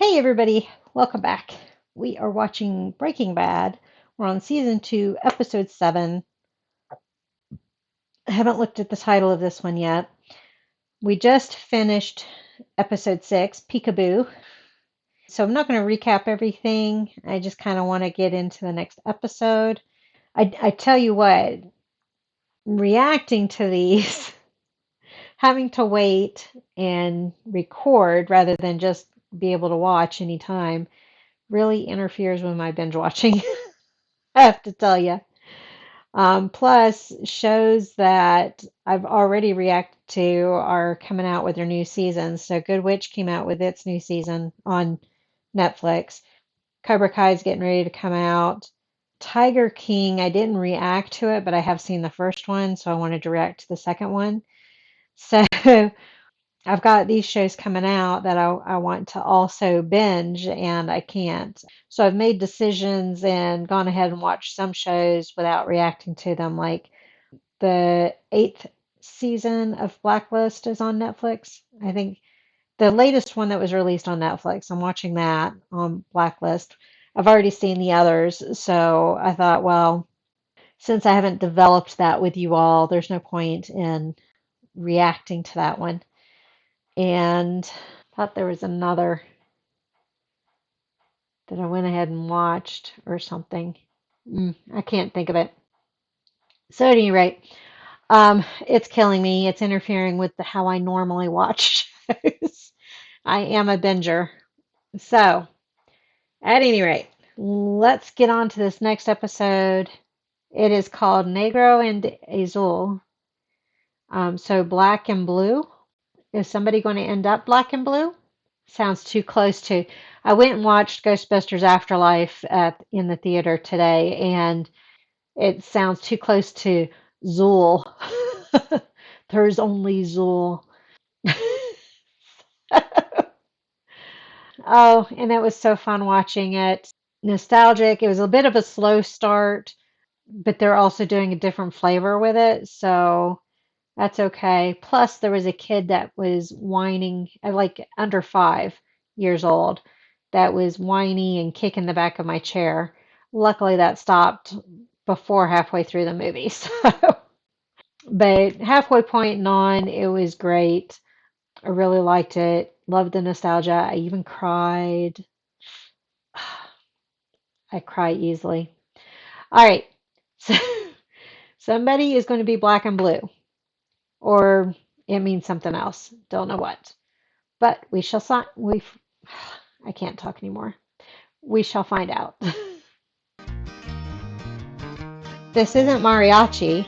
Hey everybody, welcome back. We are watching Breaking Bad. We're on season 2, episode 7. I haven't looked at the title of this one yet. We just finished episode 6, Peekaboo. So I'm not going to recap everything. I just kind of want to get into the next episode. I tell you what, reacting to these, having to wait and record rather than just be able to watch anytime really interferes with my binge watching. I have to tell you. Plus, shows that I've already reacted to are coming out with their new seasons. So, Good Witch came out with its new season on Netflix. Cobra Kai is getting ready to come out. Tiger King, I didn't react to it, but I have seen the first one, so I wanted to react to the second one. So, I've got these shows coming out that I want to also binge, and I can't. So I've made decisions and gone ahead and watched some shows without reacting to them. Like the eighth season of Blacklist is on Netflix. I think the latest one that was released on Netflix. I'm watching that on Blacklist. I've already seen the others, so I thought, well, since I haven't developed that with you all, there's no point in reacting to that one. And thought there was another that I went ahead and watched or something. I can't think of it. So at any rate, it's killing me. It's interfering with how I normally watch shows. I am a binger. So at any rate, let's get on to this next episode. It is called Negro and Azul. So black and blue. Is somebody going to end up black and blue? Sounds too close to. I went and watched Ghostbusters Afterlife in the theater today, and it sounds too close to Zool. There's only Zool. Oh, and it was so fun watching it. Nostalgic. It was a bit of a slow start, but they're also doing a different flavor with it, so that's okay. Plus, there was a kid that was whining, like under 5 years old, that was whiny and kicking the back of my chair. Luckily, that stopped before halfway through the movie. So, but halfway point and on, it was great. I really liked it. Loved the nostalgia. I even cried. I cry easily. All right. So somebody is going to be black and blue, or it means something else. Don't know what. But we shall we I can't talk anymore. We shall find out. This isn't mariachi.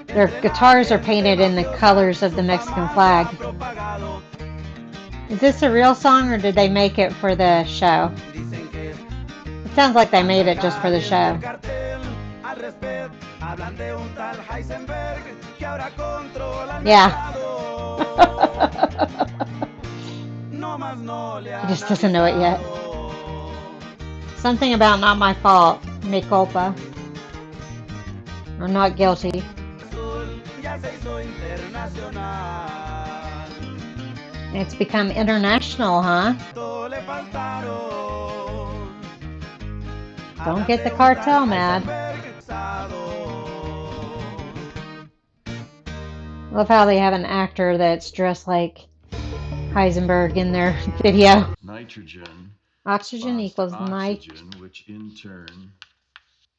Their guitars are painted in the colors of the Mexican flag. Is this a real song or did they make it for the show? It sounds like they made it just for the show. Yeah. He just doesn't know it yet. Something about not my fault. Me culpa. Or not guilty. It's become international, huh? Don't get the cartel mad. Love how they have an actor that's dressed like Heisenberg in their video. Nitrogen Oxygen bonds to equals oxygen, which in turn,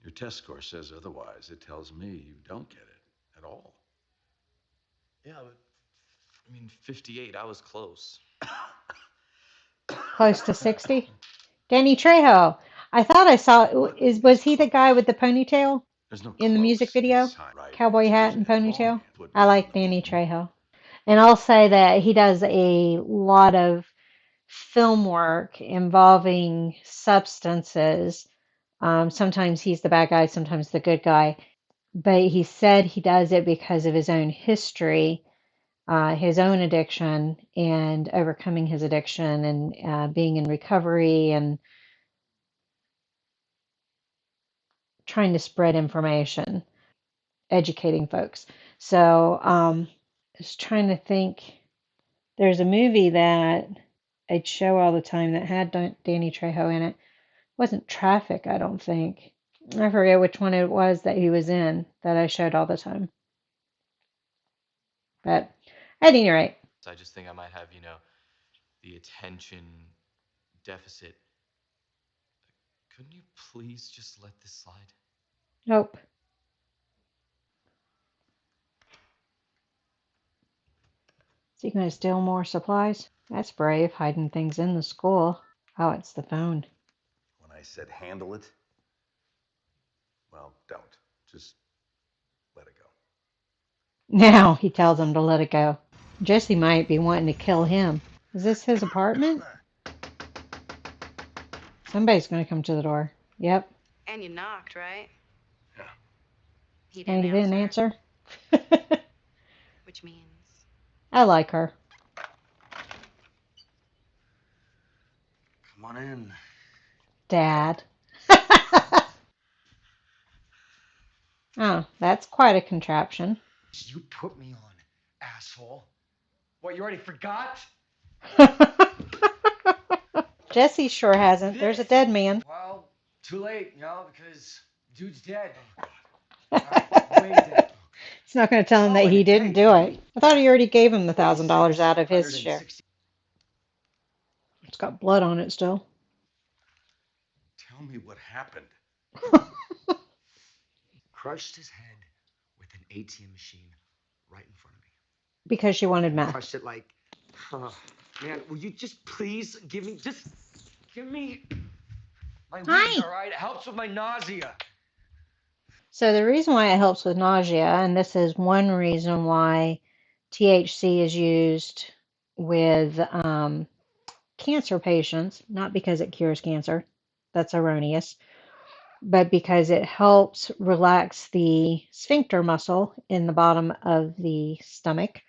your test score says otherwise. It tells me you don't get it at all. Yeah, but I mean, 58, I was close. close to 60. Danny Trejo. I thought I saw. Was he the guy with the ponytail There's no in the music close video? sign, right? Cowboy It's hat using and it wrong. ponytail. Put I me like on the Danny phone. Trejo. And I'll say that he does a lot of film work involving substances. Sometimes he's the bad guy, sometimes the good guy. But he said he does it because of his own history, his own addiction, and overcoming his addiction and being in recovery and trying to spread information, educating folks. So I was trying to think. There's a movie that I'd show all the time that had Danny Trejo in it. It wasn't Traffic, I don't think. I forget which one it was that he was in that I showed all the time. But at any rate, I just think I might have, the attention deficit. Couldn't you please just let this slide? nope. Is he going to steal more supplies? That's brave, hiding things in the school. Oh, it's the phone. When I said handle it, well, don't. Just let it go. Now he tells him to let it go. Jesse might be wanting to kill him. Is this his apartment? Somebody's going to come to the door. Yep. And you knocked, right? Yeah. He And didn't he didn't answer. answer. Which means I like her. Come on in. Dad. Oh, that's quite a contraption. You put me on, asshole. What, you already forgot? Jesse sure hasn't. There's a dead man. Well, too late, because dude's dead. Way dead. He's not going to tell him that he didn't do it. I thought he already gave him the $1,000 out of his share. It's got blood on it still. Tell me what happened. Crushed his head with an ATM machine right in front of me. Because she wanted meth. Crushed it like, man, will you just please give me my weed, all right? It helps with my nausea. So the reason why it helps with nausea, and this is one reason why THC is used with cancer patients, not because it cures cancer, that's erroneous, but because it helps relax the sphincter muscle in the bottom of the stomach.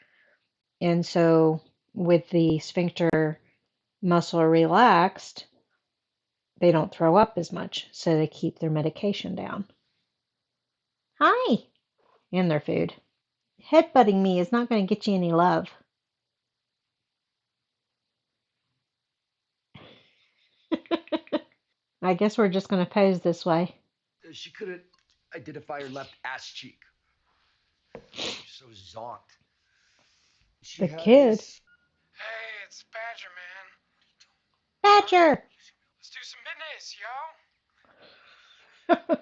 And so with the sphincter muscle relaxed, they don't throw up as much, so they keep their medication down. Hi! And their food. Headbutting me is not going to get you any love. I guess we're just going to pose this way. She couldn't identify her left ass cheek. She's so zonked. The kid. Hey, it's Badger, man. Badger! Let's do some business, yo.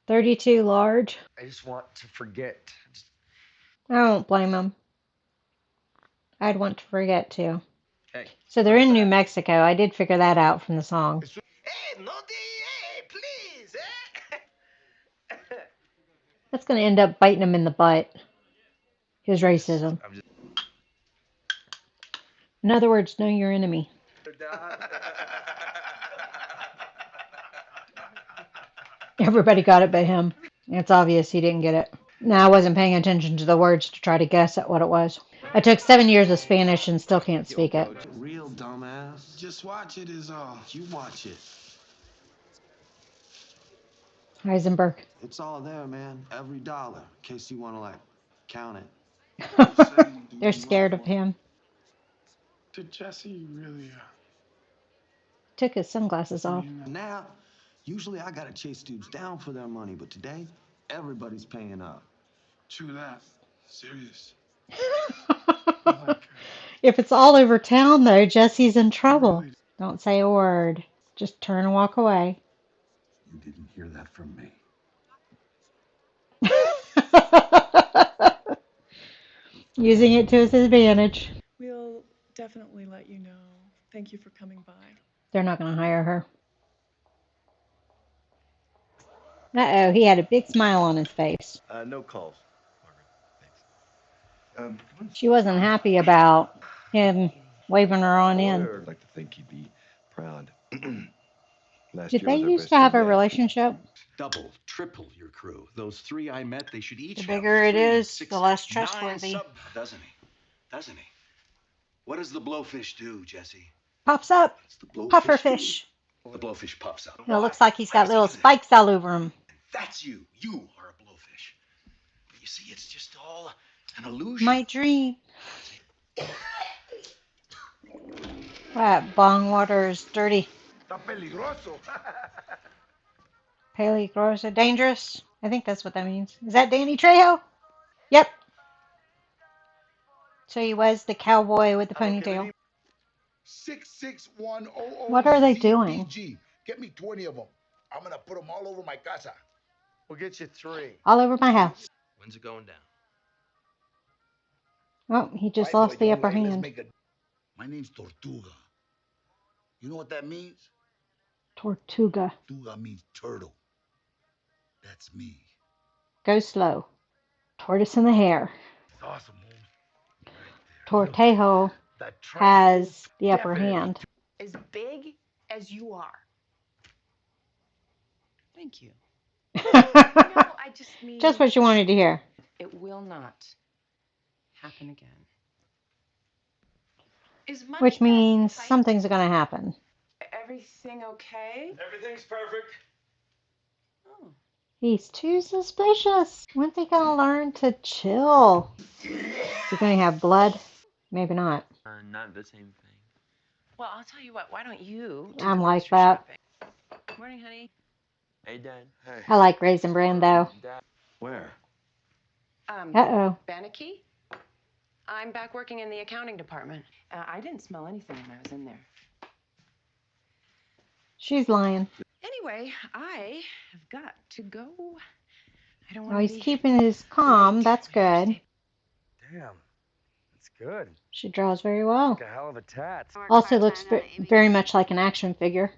32 large. I just want to forget. I don't blame him. I'd want to forget too. Hey. So they're in New Mexico. I did figure that out from the song. Hey, no, hey, please. That's going to end up biting him in the butt. His racism. In other words, know your enemy. Everybody got it but him. It's obvious he didn't get it. No, I wasn't paying attention to the words to try to guess at what it was. I took 7 years of Spanish and still can't speak it. Real dumbass. Just watch it is all. You watch it. Heisenberg. It's all there, man. Every dollar. In case you want to, count it. They're scared of him. Did Jesse really, Took his sunglasses off. Now, usually I gotta chase dudes down for their money, but today, everybody's paying up. True that. Serious. If it's all over town, though, Jesse's in trouble. Don't say a word. Just turn and walk away. You didn't hear that from me. Using it to his advantage. We'll definitely let you know. Thank you for coming by. They're not going to hire her. Uh-oh, he had a big smile on his face. No calls, Margaret. Thanks. She wasn't happy about him waving her on in. I'd like to think he'd be proud. Did they used to have a relationship? Double, triple your crew. Those 3 I met, they should each The have bigger it 3, is, 6, the less 9 trustworthy. Doesn't he? Doesn't he? What does the blowfish do, Jesse? Pops up. What's the blowfish Pufferfish. do? The blowfish puffs up. It looks like he's got little spikes all over him. That's you. You are a blowfish. But you see, it's just all an illusion. My dream. What? Bong water is dirty. Está peligroso. Peligroso. Dangerous? I think that's what that means. Is that Danny Trejo? Yep. So he was the cowboy with the A lo que ponytail. venimos. 66100 What are they doing? ZBG. Get me 20 of them. I'm gonna put them all over my casa. We'll get you 3. All over my house. When's it going down? Oh, he All just right, boy, lost the don't upper wait. Let's hand. make a. My name's Tortuga. You know what that means? Tortuga. Tortuga means turtle. That's me. Go slow. Tortoise in the hair. It's awesome, man. Right there. Look, Tortejo that triangle has the upper definitely hand. As big as you are. Thank you. No, I just mean Just what you wanted to hear. it will not happen again. Is money Which that means tight? something's going to happen. Everything okay? Everything's perfect. Oh. He's too suspicious. When's he going to learn to chill? Is he going to have blood? Maybe not. Not the same thing. Well, I'll tell you what. Why don't you do I'm the like grocery that. shopping? Morning, honey. Hey, Dad. Hey. I like Raisin Bran, though. Dad. Where? Uh-oh. Banachie? I'm back working in the accounting department. I didn't smell anything when I was in there. She's lying. Anyway, I have got to go. I don't Oh, want to he's be keeping his calm. late. That's good. Damn. That's good. She draws very well. Like a hell of a tat. Also looks very much like an action figure.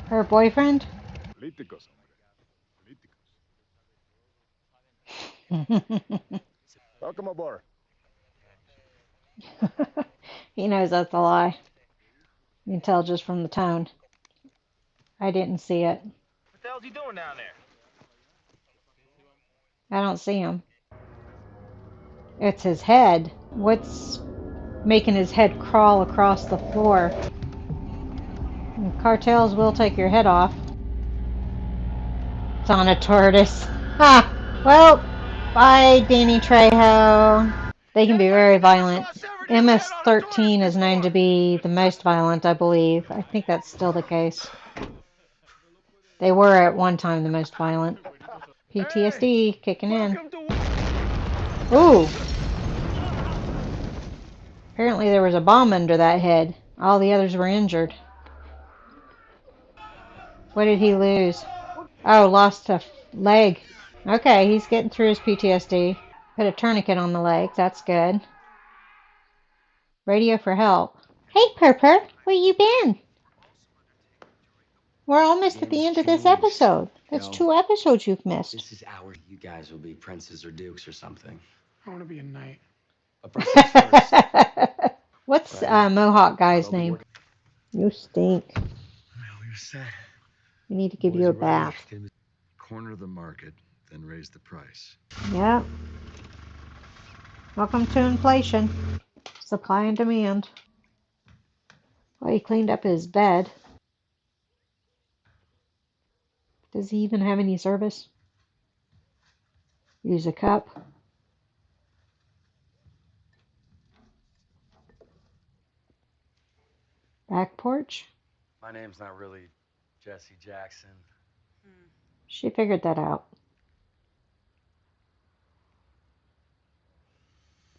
Her boyfriend? Políticos, Welcome aboard. He knows that's a lie. You can tell just from the tone. I didn't see it. What the hell's he doing down there? I don't see him. It's his head. What's making his head crawl across the floor? And cartels will take your head off. It's on a tortoise. Ha! Well, bye, Danny Trejo. They can be very violent. MS-13 is known to be the most violent, I believe. I think that's still the case. They were at one time the most violent. PTSD kicking in. Ooh! Apparently there was a bomb under that head. All the others were injured. What did he lose? Oh, lost a leg. Okay, he's getting through his PTSD. Put a tourniquet on the leg. That's good. Radio for help. Hey, Purpur, where you been? We're almost at the end of this episode. That's 2 episodes you've missed. This is our. You guys will be princes or dukes or something. I want to be a knight. A princess first. What's Mohawk guy's name? You stink. Well, you said. We need to give you a bath. Corner the market, then raise the price. Yep. Welcome to inflation. Supply and demand. Well, he cleaned up his bed. Does he even have any service? Use a cup. Back porch. My name's not really Jesse Jackson. She figured that out.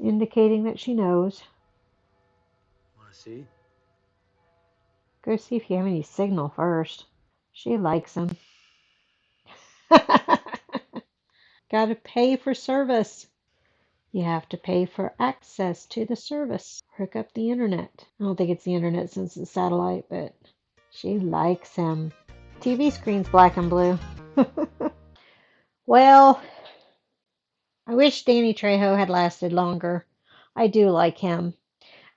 Indicating that she knows. Want to see? Go see if you have any signal first. She likes him. Gotta pay for service. You have to pay for access to the service. Hook up the internet. I don't think it's the internet since it's satellite, but she likes him. TV screen's black and blue. Well, I wish Danny Trejo had lasted longer. I do like him.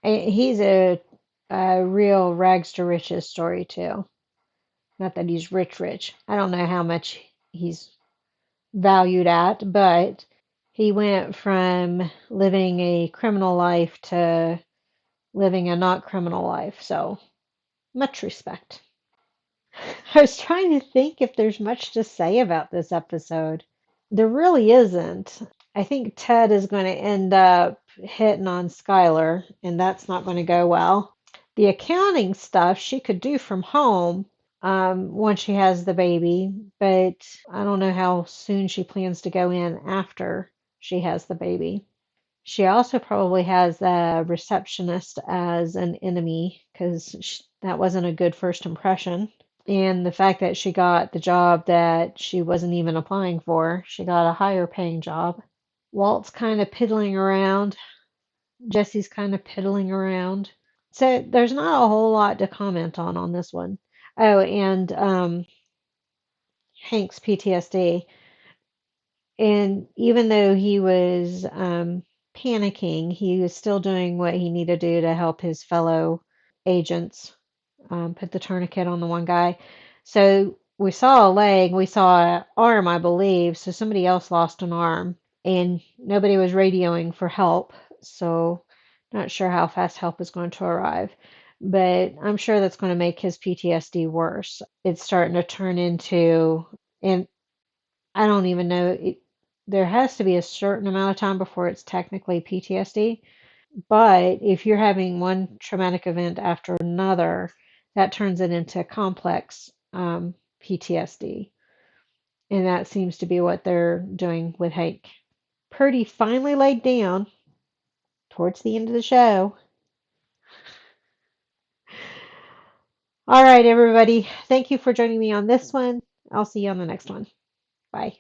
He's a real rags to riches story, too. Not that he's rich. I don't know how much he's valued at, but he went from living a criminal life to living a not criminal life. So, much respect. I was trying to think if there's much to say about this episode. There really isn't. I think Ted is going to end up hitting on Skylar, and that's not going to go well. The accounting stuff she could do from home once she has the baby, but I don't know how soon she plans to go in after she has the baby. She also probably has the receptionist as an enemy because that wasn't a good first impression. And the fact that she got the job that she wasn't even applying for, she got a higher paying job. Walt's kind of piddling around. Jesse's kind of piddling around. So there's not a whole lot to comment on this one. Oh, and Hank's PTSD. And even though he was panicking, he was still doing what he needed to do to help his fellow agents put the tourniquet on the one guy. So we saw a leg, we saw an arm, I believe. So somebody else lost an arm, and nobody was radioing for help. So not sure how fast help is going to arrive. But I'm sure that's going to make his PTSD worse. It's starting to turn into, and I don't even know. There has to be a certain amount of time before it's technically PTSD. But if you're having one traumatic event after another, that turns it into complex PTSD. And that seems to be what they're doing with Hank. Purdy finally laid down towards the end of the show. All right, everybody. Thank you for joining me on this one. I'll see you on the next one. Bye.